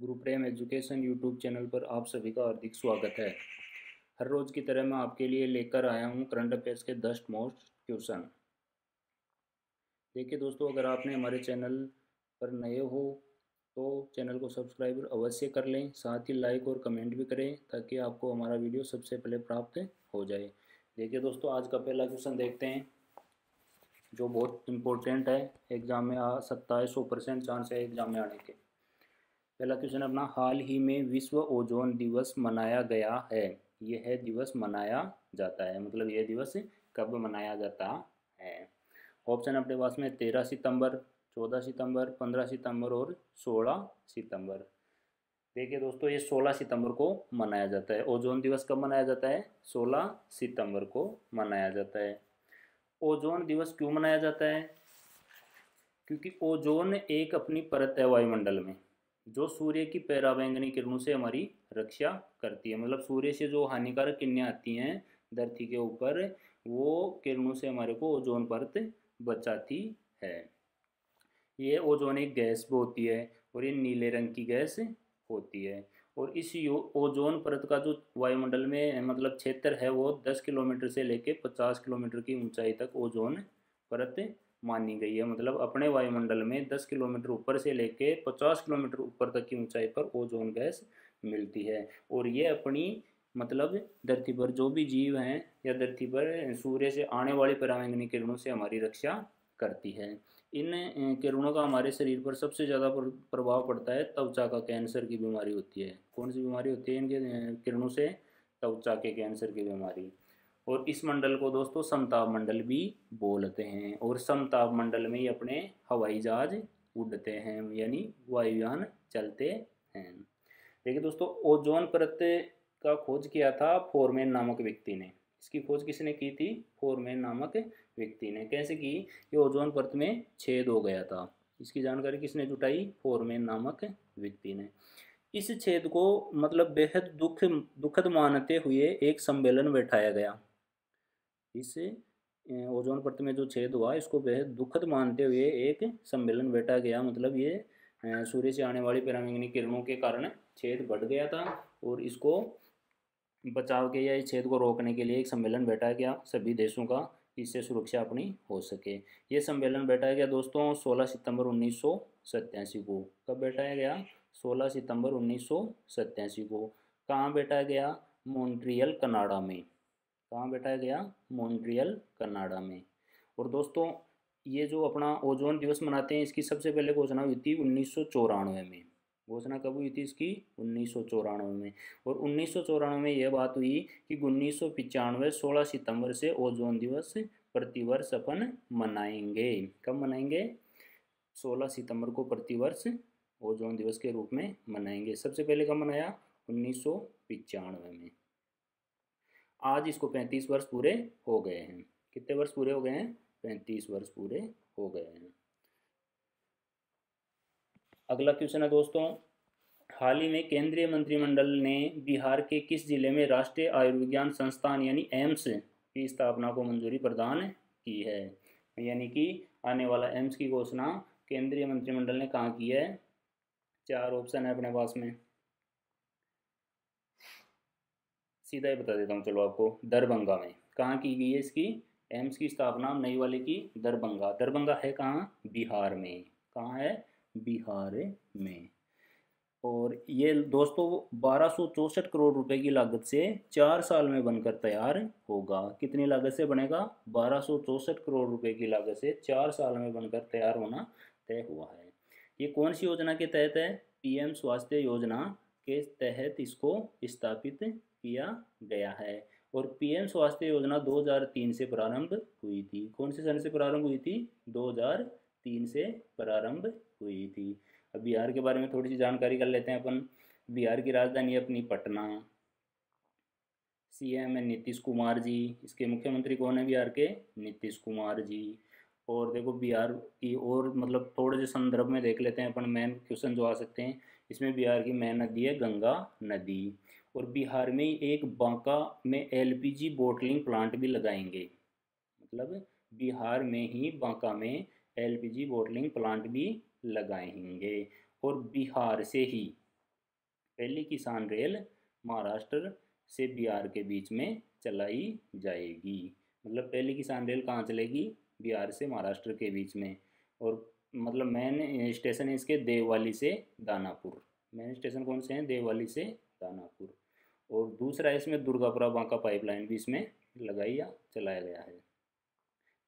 गुरुप्रेम education YouTube channel पर आप सभी का हार्दिक स्वागत है। हर रोज़ की तरह मैं आपके लिए लेकर आया हूँ करंट अफेयर्स के 10 मोस्ट क्वेश्चन। देखिए दोस्तों, अगर आपने हमारे चैनल पर नए हो तो चैनल को सब्सक्राइब अवश्य कर लें, साथ ही लाइक और कमेंट भी करें ताकि आपको हमारा वीडियो सबसे पहले प्राप्त हो जाए। देखिए दोस्तों, आज का पहला क्वेश्चन देखते हैं जो बहुत इम्पोर्टेंट है। एग्ज़ाम में आ सकता है, 100% चांस है एग्ज़ाम में आने के। पहला क्वेश्चन अपना, हाल ही में विश्व ओजोन दिवस मनाया गया है। यह है दिवस मनाया जाता है, मतलब यह दिवस कब मनाया जाता है। ऑप्शन अपने पास में 13 सितंबर, 14 सितंबर, 15 सितंबर और 16 सितंबर। देखिए दोस्तों, ये 16 सितंबर को मनाया जाता है। ओजोन दिवस कब मनाया जाता है? 16 सितंबर को मनाया जाता है। ओजोन दिवस क्यों मनाया जाता है? क्योंकि ओजोन एक अपनी परत है वायुमंडल में जो सूर्य की पराबैंगनी किरणों से हमारी रक्षा करती है। मतलब सूर्य से जो हानिकारक किरणें आती हैं धरती के ऊपर, वो किरणों से हमारे को ओजोन परत बचाती है। ये ओजोन एक गैस भी होती है और ये नीले रंग की गैस होती है। और इस ओजोन परत का जो वायुमंडल में मतलब क्षेत्र है वो 10 किलोमीटर से लेकर 50 किलोमीटर की ऊंचाई तक ओजोन परत मानी गई है। मतलब अपने वायुमंडल में 10 किलोमीटर ऊपर से लेके 50 किलोमीटर ऊपर तक की ऊंचाई पर ओजोन गैस मिलती है। और ये अपनी मतलब धरती पर जो भी जीव हैं या धरती पर सूर्य से आने वाली पराबैंगनी किरणों से हमारी रक्षा करती है। इन किरणों का हमारे शरीर पर सबसे ज़्यादा प्रभाव पड़ता है त्वचा का कैंसर की बीमारी होती है। कौन सी बीमारी होती है इनके किरणों से? त्वचा के कैंसर की बीमारी। और इस मंडल को दोस्तों समताप मंडल भी बोलते हैं। और समताप मंडल में ही अपने हवाई जहाज उड़ते हैं, यानी वायुयान चलते हैं। देखिए दोस्तों, ओजोन परत का खोज किया था फोरमैन नामक व्यक्ति ने। इसकी खोज किसने की थी? फोरमैन नामक व्यक्ति ने। कैसे की? ये ओजोन परत में छेद हो गया था। इसकी जानकारी किसने जुटाई? फोरमैन नामक व्यक्ति ने। इस छेद को मतलब बेहद दुखद मानते हुए एक सम्मेलन बैठाया गया। इस ओजोन परत में जो छेद हुआ इसको बेहद दुखद मानते हुए एक सम्मेलन बैठा गया। मतलब ये सूर्य से आने वाली पराबैंगनी किरणों के कारण छेद बढ़ गया था और इसको बचाव के या इस छेद को रोकने के लिए एक सम्मेलन बैठाया गया सभी देशों का, इससे सुरक्षा अपनी हो सके। ये सम्मेलन बैठाया गया दोस्तों 16 सितंबर 1987 को। कब बैठाया गया? 16 सितंबर 1987 को। कहाँ बैठाया गया? मॉन्ट्रियल कनाडा में। कहाँ बैठाया गया? मॉन्ट्रियल कनाडा में। और दोस्तों, ये जो अपना ओजोन दिवस मनाते हैं इसकी सबसे पहले घोषणा हुई थी 1994 में। घोषणा कब हुई थी इसकी? 1994 में। और 1994 में यह बात हुई कि 1995 16 सितंबर से ओजोन दिवस प्रतिवर्ष अपन मनाएंगे। कब मनाएंगे? 16 सितंबर को प्रतिवर्ष ओजोन दिवस के रूप में मनाएंगे। सबसे पहले कब मनाया? 1995 में। आज इसको 35 वर्ष पूरे हो गए हैं। कितने वर्ष पूरे हो गए हैं? 35 वर्ष पूरे हो गए हैं। अगला क्वेश्चन है दोस्तों, हाल ही में केंद्रीय मंत्रिमंडल ने बिहार के किस जिले में राष्ट्रीय आयुर्विज्ञान संस्थान यानी एम्स की स्थापना को मंजूरी प्रदान की है? यानी कि आने वाला एम्स की घोषणा केंद्रीय मंत्रिमंडल ने कहाँ की है? 4 ऑप्शन है अपने पास में, सीधा ही बता देता हूँ चलो आपको। दरभंगा में। कहाँ की गई है इसकी एम्स की स्थापना? नई वाले की दरभंगा। दरभंगा है कहाँ? बिहार में। कहाँ है? बिहार में। और ये दोस्तों 1264 करोड़ रुपए की लागत से 4 साल में बनकर तैयार होगा। कितनी लागत से बनेगा? 1264 करोड़ रुपए की लागत से 4 साल में बनकर तैयार होना तय हुआ है। ये कौन सी योजना के तहत है? पीएम स्वास्थ्य योजना के तहत इसको स्थापित किया गया है। और पीएम स्वास्थ्य योजना 2003 से प्रारंभ हुई थी। कौन से सन से प्रारंभ हुई थी? 2003 से प्रारंभ हुई थी। अब बिहार के बारे में थोड़ी सी जानकारी कर लेते हैं अपन। बिहार की राजधानी है अपनी पटना। सीएम है नीतीश कुमार जी। इसके मुख्यमंत्री कौन है बिहार के? नीतीश कुमार जी। और देखो बिहार की और मतलब थोड़े से संदर्भ में देख लेते हैं अपन, मेन क्वेश्चन जो आ सकते हैं इसमें। बिहार की मेन नदी है गंगा नदी। और बिहार में एक बांका में एलपीजी बोटलिंग प्लांट भी लगाएंगे। मतलब बिहार में ही बांका में एलपीजी बोटलिंग प्लांट भी लगाएंगे। और बिहार से ही पहली किसान रेल महाराष्ट्र से बिहार के बीच में चलाई जाएगी। मतलब पहली किसान रेल कहाँ चलेगी? बिहार से महाराष्ट्र के बीच में। और मतलब मेन स्टेशन है इसके देववाली से दानापुर। मेन स्टेशन कौन से हैं? देववाली से दानापुर। और दूसरा इसमें दुर्गापुरा बांका पाइपलाइन भी इसमें लगाई या चलाया गया है।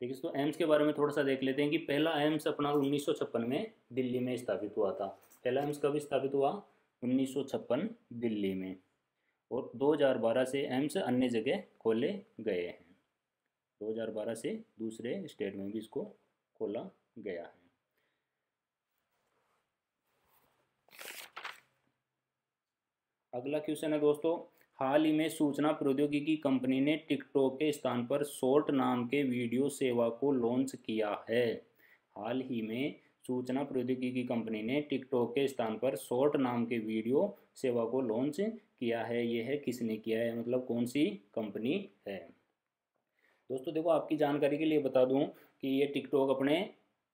देखिए दोस्तों एम्स के बारे में थोड़ा सा देख लेते हैं कि पहला एम्स अपना 1956 में दिल्ली में स्थापित हुआ था। पहला एम्स कब स्थापित हुआ? 1956 दिल्ली में। और 2012 से एम्स अन्य जगह खोले गए हैं। 2012 से दूसरे स्टेट में भी इसको खोला गया है। अगला क्वेश्चन है दोस्तों, हाल ही में सूचना प्रौद्योगिकी कंपनी ने टिकटॉक के स्थान पर शॉर्ट नाम के वीडियो सेवा को लॉन्च किया है। हाल ही में सूचना प्रौद्योगिकी कंपनी ने टिकटॉक के स्थान पर शॉर्ट नाम के वीडियो सेवा को लॉन्च किया है। यह है किसने किया है, मतलब कौन सी कंपनी है? दोस्तों देखो आपकी जानकारी के लिए बता दूं कि ये टिकटॉक अपने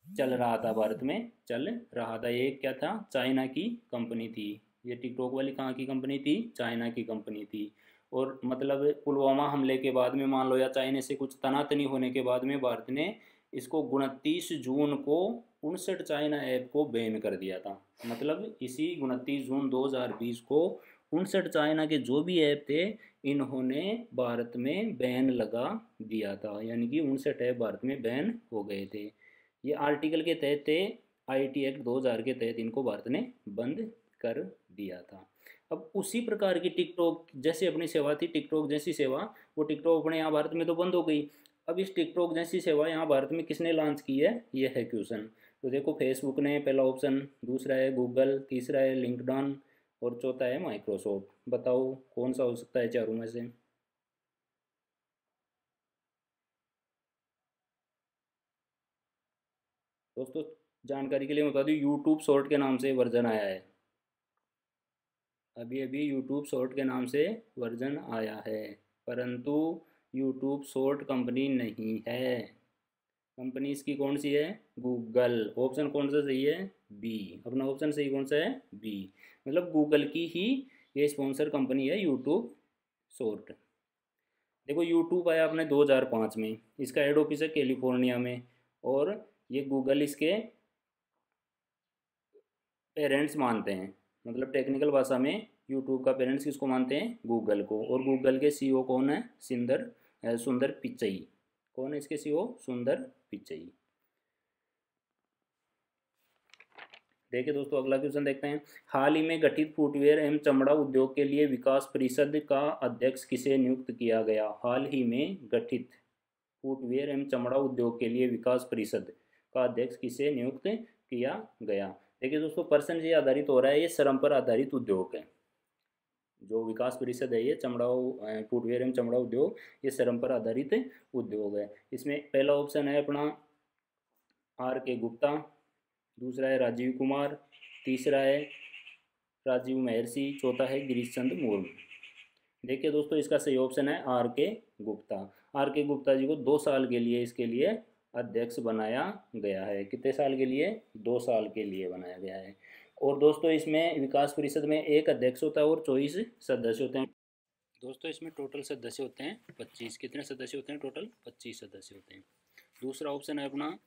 चल रहा था, भारत में चल रहा था। ये क्या था? चाइना की कंपनी थी। ये टिकटॉक वाली कहाँ की कंपनी थी? चाइना की कंपनी थी। और मतलब पुलवामा हमले के बाद में मान लो या चाइना से कुछ तनातनी होने के बाद में भारत ने इसको 29 जून को 59 चाइना ऐप को बैन कर दिया था। मतलब इसी 29 जून 2020 को 59 चाइना के जो भी ऐप थे इन्होंने भारत में बैन लगा दिया था, यानी कि 59 ऐप भारत में बैन हो गए थे। ये आर्टिकल के तहत थे, आईटी एक्ट 2000 के तहत इनको भारत ने बंद कर दिया था। अब उसी प्रकार की टिकटॉक जैसी अपनी सेवा थी, टिकटॉक जैसी सेवा, वो टिकटॉक अपने यहाँ भारत में तो बंद हो गई। अब इस टिकटॉक जैसी सेवा यहाँ भारत में किसने लॉन्च की है? ये है क्वेश्चन। तो देखो फेसबुक ने पहला ऑप्शन, दूसरा है गूगल, तीसरा है लिंक्डइन और चौथा है माइक्रोसॉफ्ट। बताओ कौन सा हो सकता है चारों में से? दोस्तों जानकारी के लिए मैं बता दूँ, यूट्यूब शॉर्ट के नाम से वर्जन आया है। अभी अभी यूट्यूब शॉर्ट के नाम से वर्जन आया है, परंतु यूट्यूब शॉर्ट कंपनी नहीं है। कंपनी इसकी कौन सी है? गूगल। ऑप्शन कौन सा सही है? बी। अपना ऑप्शन सही कौन सा है? बी। मतलब गूगल की ही ये स्पॉन्सर कंपनी है यूट्यूब शॉर्ट। देखो यूट्यूब आया अपने 2005 में, इसका हेड ऑफिस है कैलिफोर्निया में। और ये गूगल इसके पेरेंट्स मानते हैं। मतलब टेक्निकल भाषा में यूट्यूब का पेरेंट्स किसको मानते हैं? गूगल को। और गूगल के सीईओ कौन है? सुंदर पिचई। कौन है इसके सीईओ? सुंदर पिचई। देखिए दोस्तों अगला क्वेश्चन देखते हैं, हाल ही में गठित फुटवेयर एवं चमड़ा उद्योग के लिए विकास परिषद का अध्यक्ष किसे नियुक्त किया गया? हाल ही में गठित फुटवेयर एवं चमड़ा उद्योग के लिए विकास परिषद का अध्यक्ष किसे नियुक्त किया गया? देखिए दोस्तों पर्सन से आधारित हो रहा है, ये श्रम पर आधारित उद्योग है। जो विकास परिषद है ये चमड़ा फुटवेयर एवं चमड़ा उद्योग, ये श्रम पर आधारित उद्योग है। इसमें पहला ऑप्शन है अपना आर के गुप्ता, दूसरा है राजीव कुमार, तीसरा है राजीव महर्षि, चौथा है गिरीश चंद्र मुर्मू। देखिए दोस्तों इसका सही ऑप्शन है आर के गुप्ता। आर के गुप्ता जी को 2 साल के लिए इसके लिए अध्यक्ष बनाया गया है। कितने साल के लिए? 2 साल के लिए बनाया गया है। और दोस्तों इसमें विकास परिषद में एक अध्यक्ष होता है और 24 सदस्य होते हैं। दोस्तों इसमें टोटल सदस्य होते हैं 25। कितने सदस्य होते हैं? टोटल 25 सदस्य होते हैं। दूसरा ऑप्शन है अपना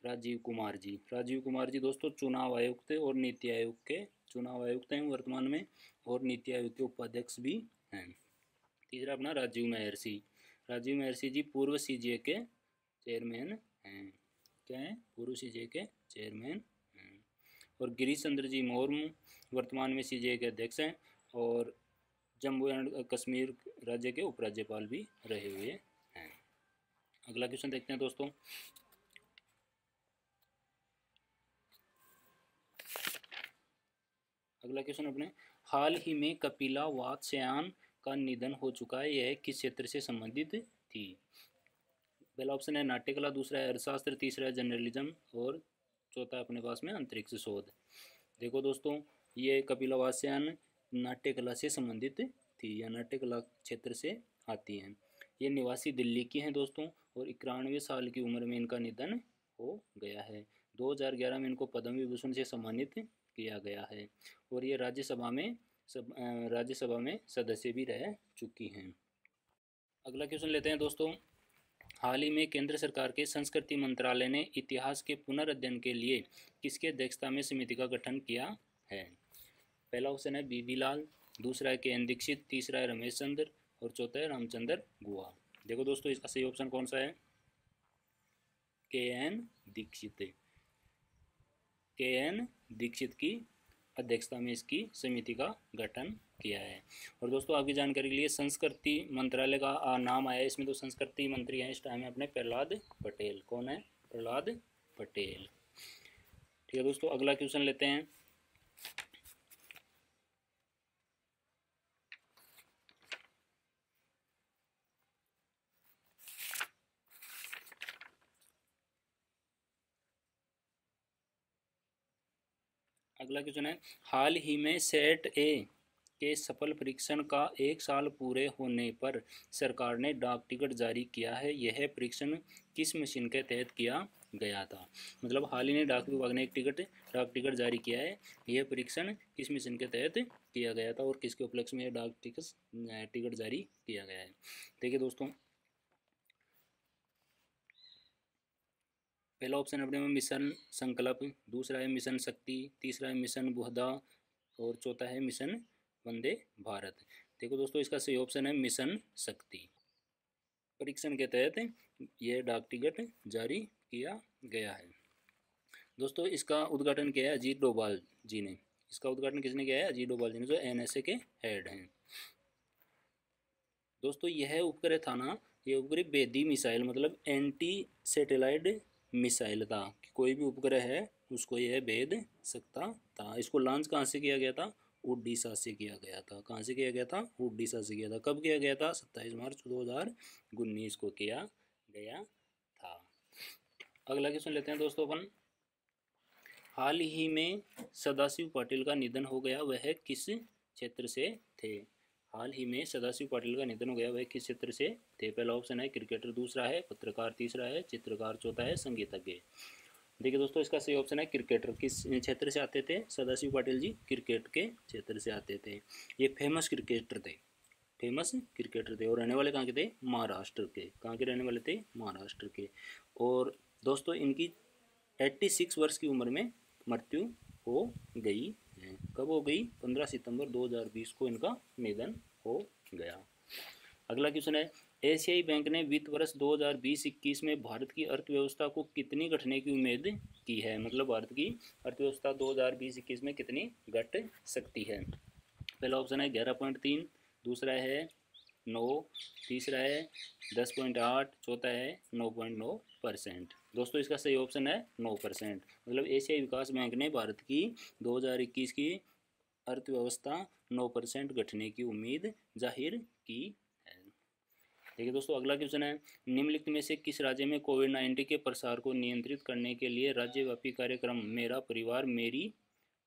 राजीव कुमार जी। राजीव कुमार जी दोस्तों चुनाव आयुक्त और नीति आयोग के चुनाव आयुक्त हैं वर्तमान में, और नीति आयोग के उपाध्यक्ष भी हैं। तीसरा अपना राजीव महर्षि। राजीव महर्षि जी पूर्व सीजीए के चेयरमैन हैं। क्या हैं? पूर्व सीजीए के चेयरमैन हैं। और गिरीश चंद्र जी मुर्मू वर्तमान में सीजीए के अध्यक्ष हैं और जम्मू एंड कश्मीर राज्य के उपराज्यपाल भी रहे हुए हैं। अगला क्वेश्चन देखते हैं दोस्तों, अगला क्वेश्चन अपने, हाल ही में कपिला वात्स्यायन का निधन हो चुका है, यह किस क्षेत्र से संबंधित थी? पहला ऑप्शन है नाट्यकला, दूसरा है अर्थशास्त्र, तीसरा है जर्नलिज्म और चौथा अपने पास में अंतरिक्ष शोध। देखो दोस्तों ये कपिला वात्स्यायन नाट्यकला से संबंधित थी या नाट्यकला क्षेत्र से आती हैं। ये निवासी दिल्ली की हैं दोस्तों और 91 साल की उम्र में इनका निधन हो गया है। 2011 में इनको पद्म विभूषण से सम्मानित किया गया है और ये राज्यसभा में राज्यसभा में सदस्य भी रह चुकी हैं। अगला क्वेश्चन लेते हैं दोस्तों। हाल ही में केंद्र सरकार के संस्कृति मंत्रालय ने इतिहास के पुनर्अध्ययन के लिए किसकी अध्यक्षता में समिति का गठन किया है? पहला ऑप्शन है बीबी लाल, दूसरा है के.एन. दीक्षित, तीसरा है रमेश चंद्र और चौथा है रामचंद्र गुहा। देखो दोस्तों, इसका सही ऑप्शन कौन सा है? के.एन. दीक्षित। के.एन. दीक्षित की अध्यक्षता में इसकी समिति का गठन किया है। और दोस्तों आपकी जानकारी के लिए संस्कृति मंत्रालय का नाम आया है इसमें, तो संस्कृति मंत्री हैं इस टाइम अपने प्रहलाद पटेल। कौन है? प्रहलाद पटेल। ठीक है दोस्तों, अगला क्वेश्चन लेते हैं। अगला क्वेश्चन है, हाल ही में सेट ए के सफल परीक्षण का 1 साल पूरे होने पर सरकार ने डाक टिकट जारी किया है। यह परीक्षण किस मशीन के तहत किया गया था? मतलब हाल ही में डाक विभाग ने एक डाक टिकट जारी किया है। यह परीक्षण किस मशीन के तहत किया गया था और किसके उपलक्ष्य में यह डाक टिकट जारी किया गया है? देखिए दोस्तों, पहला ऑप्शन अपने में मिशन संकल्प, दूसरा है मिशन शक्ति, तीसरा है मिशन बुहदा और चौथा है मिशन वंदे भारत। देखो दोस्तों, इसका सही ऑप्शन है मिशन शक्ति। परीक्षण के तहत यह डाक टिकट जारी किया गया है। दोस्तों इसका उद्घाटन किया है अजीत डोभाल जी ने। इसका उद्घाटन किसने किया है? अजीत डोभाल जी ने, जो एनएसए के हेड हैं। दोस्तों यह उपग्रह था ना, ये उपग्रह बेदी मिसाइल मतलब एंटी सैटेलाइट मिसाइल था। कोई भी उपग्रह है उसको यह भेद सकता था। इसको लॉन्च कहाँ से किया गया था? उड़ीसा से किया गया था। कहाँ से किया गया था? उड़ीसा से किया था। कब किया गया था? 27 मार्च 2019 को किया गया था। अगला क्वेश्चन लेते हैं दोस्तों अपन। हाल ही में सदाशिव पाटिल का निधन हो गया, वह किस क्षेत्र से थे? हाल ही में सदाशिव पाटिल का निधन हो गया, वह किस क्षेत्र से थे? पहला ऑप्शन है क्रिकेटर, दूसरा है पत्रकार, तीसरा है चित्रकार, चौथा है संगीतज्ञ। देखिए दोस्तों, इसका सही ऑप्शन है क्रिकेटर। किस क्षेत्र से आते थे सदाशिव पाटिल जी? क्रिकेट के क्षेत्र से आते थे। ये फेमस क्रिकेटर थे और रहने वाले कहाँ के थे? महाराष्ट्र के। कहाँ के रहने वाले थे? महाराष्ट्र के। और दोस्तों इनकी 86 वर्ष की उम्र में मृत्यु हो गई है। कब हो गई? 15 सितंबर 2020 को इनका निधन हो गया। अगला क्वेश्चन है, एशियाई बैंक ने वित्त वर्ष 2020-21 में भारत की अर्थव्यवस्था को कितनी घटने की उम्मीद की है? मतलब भारत की अर्थव्यवस्था 2020-21 में कितनी घट सकती है? पहला ऑप्शन है 11.3, दूसरा है 9, तीसरा है 10.8, चौथा है 9.9%। दोस्तों इसका सही ऑप्शन है 9%। मतलब एशियाई विकास बैंक ने भारत की 2021 की अर्थव्यवस्था 9% घटने की उम्मीद जाहिर की है। देखिए दोस्तों, अगला क्वेश्चन है, निम्नलिखित में से किस राज्य में कोविड-19 के प्रसार को नियंत्रित करने के लिए राज्यव्यापी कार्यक्रम मेरा परिवार मेरी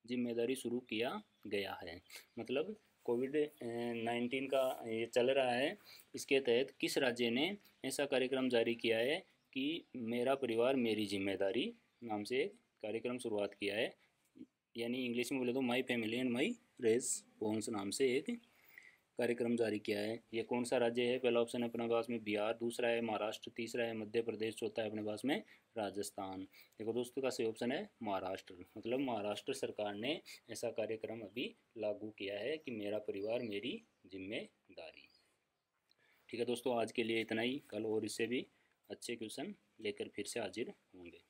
जिम्मेदारी शुरू किया गया है? मतलब कोविड-19 का ये चल रहा है, इसके तहत किस राज्य ने ऐसा कार्यक्रम जारी किया है कि मेरा परिवार मेरी जिम्मेदारी नाम से कार्यक्रम शुरुआत किया है। यानी इंग्लिश में बोले तो my family and my response नाम से एक कार्यक्रम जारी किया है। ये कौन सा राज्य है? पहला ऑप्शन है अपने पास में बिहार, दूसरा है महाराष्ट्र, तीसरा है मध्य प्रदेश, चौथा है अपने पास में राजस्थान। देखो दोस्तों, का सही ऑप्शन है महाराष्ट्र। मतलब महाराष्ट्र सरकार ने ऐसा कार्यक्रम अभी लागू किया है कि मेरा परिवार मेरी जिम्मेदारी। ठीक है दोस्तों, आज के लिए इतना ही। कल और इससे भी अच्छे क्वेश्चन लेकर फिर से हाजिर होंगे।